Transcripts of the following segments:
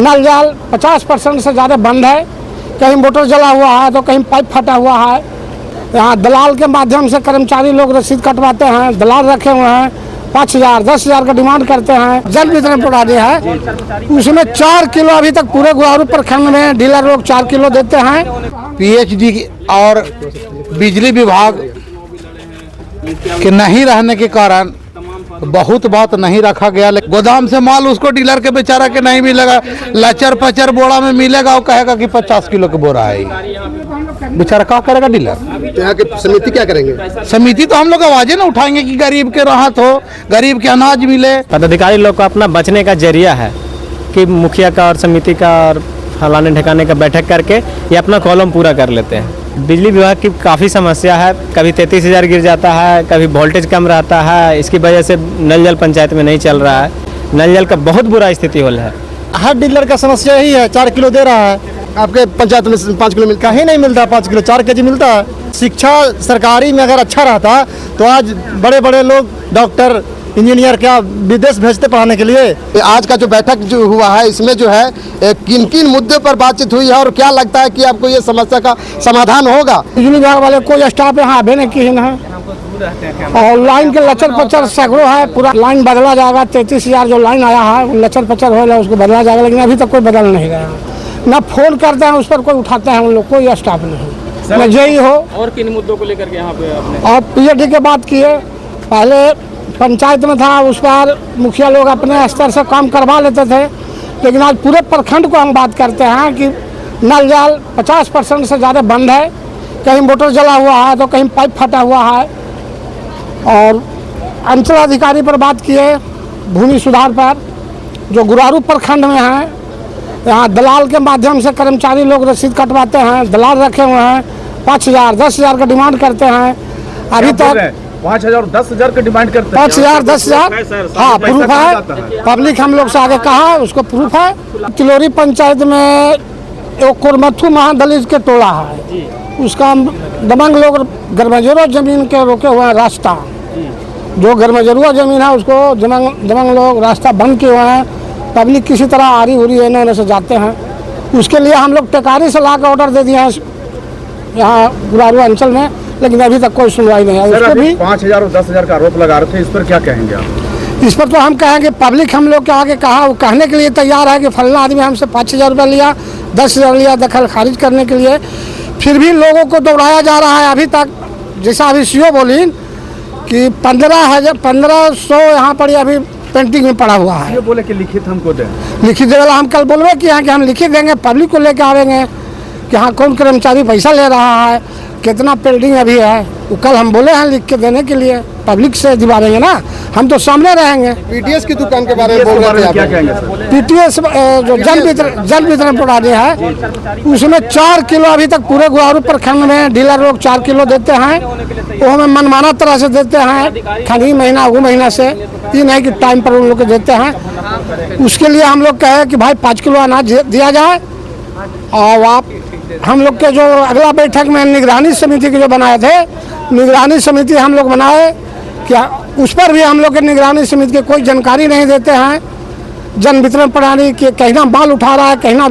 नल जल 50% से ज़्यादा बंद है। कहीं मोटर जला हुआ है तो कहीं पाइप फटा हुआ है। यहाँ दलाल के माध्यम से कर्मचारी लोग रसीद कटवाते हैं। दलाल रखे हुए हैं, 5,000 10,000 का डिमांड करते हैं। जल वितरण प्रणाली है, उसमें 4 किलो अभी तक पूरे गुरारू प्रखंड में डीलर लोग 4 किलो देते हैं। पीएचडी और बिजली विभाग के नहीं रहने के कारण बहुत बात नहीं रखा गया। गोदाम से माल उसको डीलर के बेचारा के नहीं मिलेगा, लचर पचर बोरा में मिलेगा। वो कहेगा कि 50 किलो का बोरा है, बेचारा क्या करेगा डीलर। तो यहाँ की समिति क्या करेंगे? समिति तो हम लोग आवाजें ना उठाएंगे कि गरीब के राहत हो, गरीब के अनाज मिले। पदाधिकारी लोग को अपना बचने का जरिया है कि मुखिया का और समिति का और फलाने ठिकाने का बैठक करके ये अपना कॉलम पूरा कर लेते हैं। बिजली विभाग की काफ़ी समस्या है, कभी 33,000 गिर जाता है, कभी वोल्टेज कम रहता है। इसकी वजह से नल जल पंचायत में नहीं चल रहा है। नल जल का बहुत बुरा स्थिति हो रहा है। हर डीलर का समस्या यही है, 4 किलो दे रहा है। आपके पंचायत में 5 किलो मिलता ही नहीं मिलता, 5 किलो 4 केजी मिलता है। शिक्षा सरकारी में अगर अच्छा रहता तो आज बड़े बड़े लोग डॉक्टर इंजीनियर क्या विदेश भेजते पढ़ाने के लिए। आज का जो बैठक जो हुआ है इसमें जो है किन किन मुद्दे पर बातचीत हुई है और क्या लगता है कि आपको ये समस्या का समाधान होगा? बिजली विभाग वाले कोई स्टाफ यहाँ आवे नहीं किए है और लाइन के लचर पचर सैकड़ों है। पूरा लाइन बदला जाएगा। 33,000 जो लाइन आया है लचर पचर हो रहा है, उसको बदला जाएगा, लेकिन अभी तक कोई बदल नहीं रहा। ना फोन करते हैं उस पर कोई उठाते हैं, हम लोग कोई स्टाफ नहीं। यही हो। और किन मुद्दों को लेकर के यहाँ पे आपने और पीएचडी की बात की है। पहले पंचायत में था, उस पर मुखिया लोग अपने स्तर से काम करवा लेते थे, लेकिन आज पूरे प्रखंड को हम बात करते हैं कि नल जल 50% से ज़्यादा बंद है। कहीं मोटर जला हुआ है तो कहीं पाइप फटा हुआ है। और अंचलाधिकारी पर बात किए भूमि सुधार पर, जो गुरारू प्रखंड में है, यहाँ दलाल के माध्यम से कर्मचारी लोग रसीद कटवाते हैं। दलाल रखे हुए हैं, 5,000 10,000 का डिमांड करते हैं। अभी तक 5,000 10,000 का डिमांड करते हैं। 5,000 10,000 हाँ प्रूफ है। पब्लिक हम लोग से आगे कहा, उसको प्रूफ है। तिलोरी पंचायत में एक कोरमथू महादलित के टोला है, उसका दबंग लोग गरमजरुआ जमीन के रोके हुए हैं रास्ता। जो गरमजरुआ जमीन है उसको दबंग लोग रास्ता बंद किए हुए हैं। पब्लिक किसी तरह आरी उरी एने से जाते हैं। उसके लिए हम लोग टेकारी से ला कर ऑर्डर दे दिए हैं यहाँ गुरारू अंचल में, लेकिन अभी तक कोई सुनवाई नहीं है। उसको भी 5,000 और 10,000 का आरोप लगा रहे थे, इस पर क्या कहेंगे आप? इस पर तो हम कहेंगे, पब्लिक हम लोग के आगे कहा, वो कहने के लिए तैयार है कि फलना आदमी हमसे 5,000 रुपया लिया, 10,000 लिया दखल खारिज करने के लिए। फिर भी लोगों को दौड़ाया जा रहा है। अभी तक जैसा अभी सीओ बोली कि 1500 यहाँ पर अभी पेंटिंग में पड़ा हुआ है। ये बोले कि लिखित हमको दें। लिखित देगा, हम कल बोलवे कि यहाँ कि हम लिखित देंगे, पब्लिक को लेकर आवेंगे कि हाँ कौन कर्मचारी पैसा ले रहा है, कितना पेंडिंग अभी है। वो कल हम बोले हैं लिख के देने के लिए, पब्लिक से दिवाएंगे ना, हम तो सामने रहेंगे। पीटीएस की दुकान के बारे में बोल रहे थे, क्या कहेंगे? पीटीएस जो जल वितरण प्रणाली है, उसमें 4 किलो अभी तक पूरे गुरारू प्रखंड में डीलर लोग 4 किलो देते हैं। वो हमें मनमाना तरह से देते हैं, खाली महीना वो महीना से, ये नहीं कि टाइम पर उन लोग को देते हैं। उसके लिए हम लोग कहे कि भाई 5 किलो अनाज दिया जाए। और आप हम लोग के जो अगला बैठक में निगरानी समिति के जो बनाए थे, निगरानी समिति हम लोग बनाए, क्या उस पर भी हम लोग के निगरानी समिति के कोई जानकारी नहीं देते हैं। जन वितरण प्रणाली के कहना माल उठा रहा है, कहना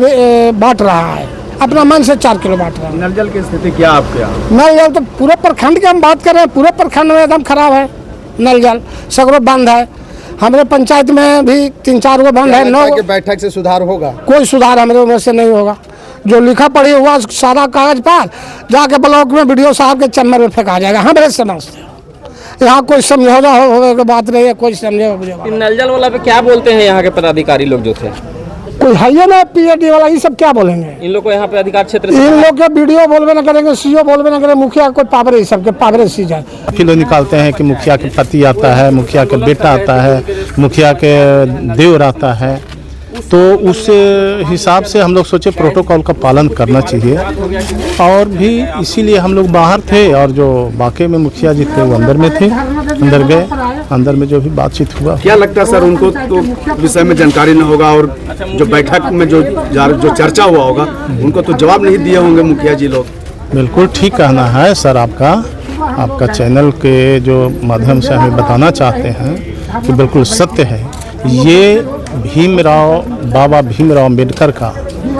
बांट रहा है, अपना मन से 4 किलो बांट रहा है। नल जल की स्थिति क्या आपके यहाँ? नल जल तो पूरे प्रखंड की हम बात कर रहे हैं, पूरे प्रखंड में एकदम खराब है। नल जल सगरों बंद है। हमारे पंचायत में भी 3-4 गो बंद है। 9 बैठक से सुधार होगा? कोई सुधार हमारे में से नहीं होगा। जो लिखा पढ़ी हुआ सारा कागज पर जाके ब्लॉक में वीडियो साहब के चैम्बर में फेंका जाएगा। हमारे समझते यहाँ कोई समझौता होने की बात नहीं है, कोई समझेगा। नल जल वाला पे क्या बोलते हैं यहाँ के पदाधिकारी लोग जो थे? कोई है ये ना पीएचडी वाला, ये सब क्या बोलेंगे? इन लोग को यहाँ पे अधिकार क्षेत्र इन लोग के वीडियो बोलबे ना करेंगे, सीओ बोलबे ना करेंगे, मुखिया कोई पावरे, सबके पावरे सी जाए। किलो निकालते हैं कि मुखिया के पति आता है, मुखिया के बेटा आता है, मुखिया के देवर आता है, तो उस हिसाब से हम लोग सोचे प्रोटोकॉल का पालन करना चाहिए। और भी इसीलिए हम लोग बाहर थे और जो बाकी में मुखिया जी थे वो अंदर में थे, अंदर गए, अंदर में जो भी बातचीत हुआ। क्या लगता है सर, उनको तो विषय में जानकारी न होगा और जो बैठक में जो चर्चा हुआ होगा उनको तो जवाब नहीं दिए होंगे मुखिया जी लोग? बिल्कुल ठीक कहना है सर आपका चैनल के जो माध्यम से हमें बताना चाहते हैं कि बिल्कुल सत्य है ये बाबा भीमराव अम्बेडकर का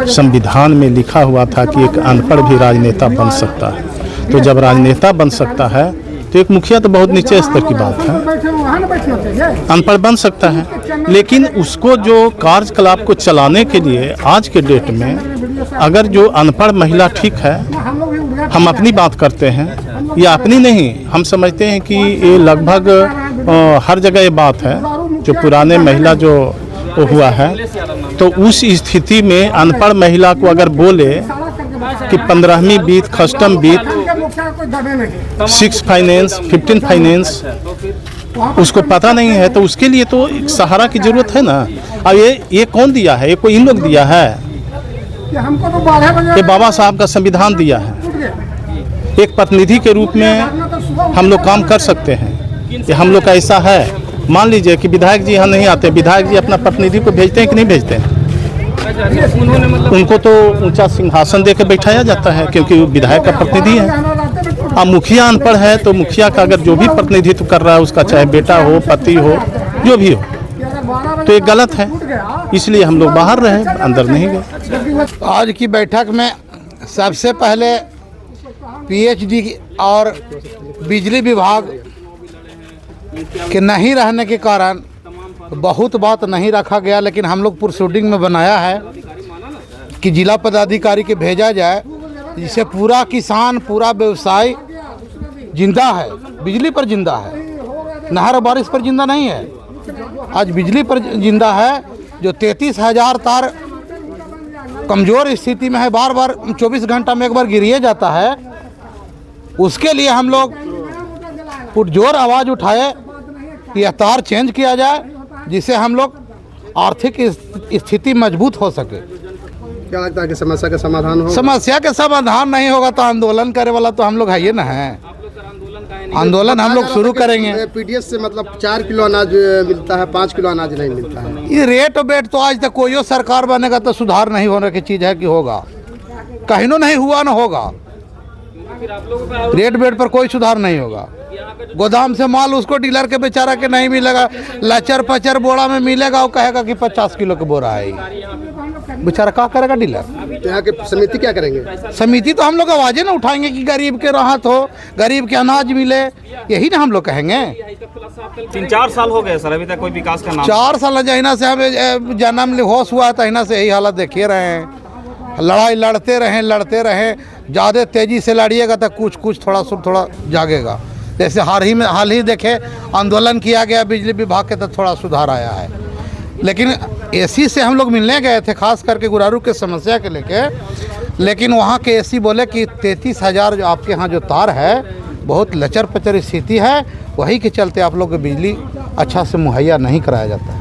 संविधान में लिखा हुआ था कि एक अनपढ़ भी राजनेता बन सकता है। तो जब राजनेता बन सकता है तो एक मुखिया तो बहुत नीचे स्तर की बात है, अनपढ़ बन सकता है, लेकिन उसको जो कार्यकलाप को चलाने के लिए आज के डेट में अगर जो अनपढ़ महिला ठीक है, हम अपनी बात करते हैं या अपनी नहीं, हम समझते हैं कि ये लगभग हर जगह ये बात है जो पुराने महिला जो हुआ है, तो उस स्थिति में अनपढ़ महिला को अगर बोले कि 15वीं बीत, कस्टम बीत, 6 फाइनेंस, 15 फाइनेंस उसको पता नहीं है, तो उसके लिए तो एक सहारा की जरूरत है ना। अब ये कौन दिया है? ये कोई इन लोग दिया है, ये बाबा साहब का संविधान दिया है। एक प्रतिनिधि के रूप में हम लोग काम कर सकते हैं। ये हम लोग का ऐसा है, मान लीजिए कि विधायक जी यहाँ नहीं आते, विधायक जी अपना प्रतिनिधि को भेजते हैं कि नहीं भेजते हैं? उनको तो ऊंचा सिंहासन दे के बैठाया जाता है क्योंकि वो विधायक का प्रतिनिधि है। अब मुखिया अनपढ़ है तो मुखिया का अगर जो भी प्रतिनिधित्व कर रहा है उसका चाहे बेटा हो, पति हो, जो भी हो, तो ये गलत है। इसलिए हम लोग बाहर रहे, अंदर नहीं गए। आज की बैठक में सबसे पहले पीएचडी और बिजली विभाग के नहीं रहने के कारण बहुत बात नहीं रखा गया, लेकिन हम लोग प्रोसीडिंग में बनाया है कि जिला पदाधिकारी के भेजा जाए, जिससे पूरा किसान, पूरा व्यवसाय जिंदा है, बिजली पर जिंदा है, नहर और बारिश पर जिंदा नहीं है। आज बिजली पर जिंदा है। जो 33,000 तार कमज़ोर स्थिति में है, बार बार 24 घंटा में एक बार गिरिए जाता है, उसके लिए हम लोग पुरजोर आवाज़ उठाए कि यह तार चेंज किया जाए, जिससे हम लोग आर्थिक स्थिति मजबूत हो सके। क्या लगता है कि समस्या का समाधान हो? समस्या का समाधान नहीं होगा तो आंदोलन करे वाला तो हम लोग है ही ना है। आंदोलन हम लोग शुरू करेंगे। पीडीएस से मतलब 4 किलो अनाज मिलता है, 5 किलो अनाज नहीं मिलता है। ये रेट वेट तो आज तक कोई सरकार बनेगा तो सुधार नहीं होने की चीज़ है कि होगा, कहीं नहीं हुआ ना होगा। रेट वेट पर कोई सुधार नहीं होगा। गोदाम से माल उसको डीलर के बेचारा के नहीं मिलेगा, लचर पचर बोरा में मिलेगा, वो कहेगा कि 50 किलो का बोरा है, बेचारा क्या करेगा डीलर? तो यहाँ के समिति क्या करेंगे? समिति तो हम लोग आवाजें ना उठाएंगे कि गरीब के राहत हो, गरीब के अनाज मिले, यही ना हम लोग कहेंगे। 3-4 साल हो गए सर, अभी तक कोई विकास का नाम 4 साल जहिना से हमें जन्म होश हुआ तहिना से यही हालत देखिए रहे हैं। लड़ाई लड़ते रहें, ज़्यादा तेज़ी से लड़िएगा तो कुछ थोड़ा जागेगा। जैसे हाल ही देखे आंदोलन किया गया बिजली विभाग के, तो थोड़ा सुधार आया है। लेकिन एसी से हम लोग मिलने गए थे, खास करके गुरारू के समस्या के लेके, लेकिन वहाँ के एसी बोले कि 33,000 जो आपके यहाँ जो तार है बहुत लचर पचर स्थिति है, वही के चलते आप लोग को बिजली अच्छा से मुहैया नहीं कराया जाता है।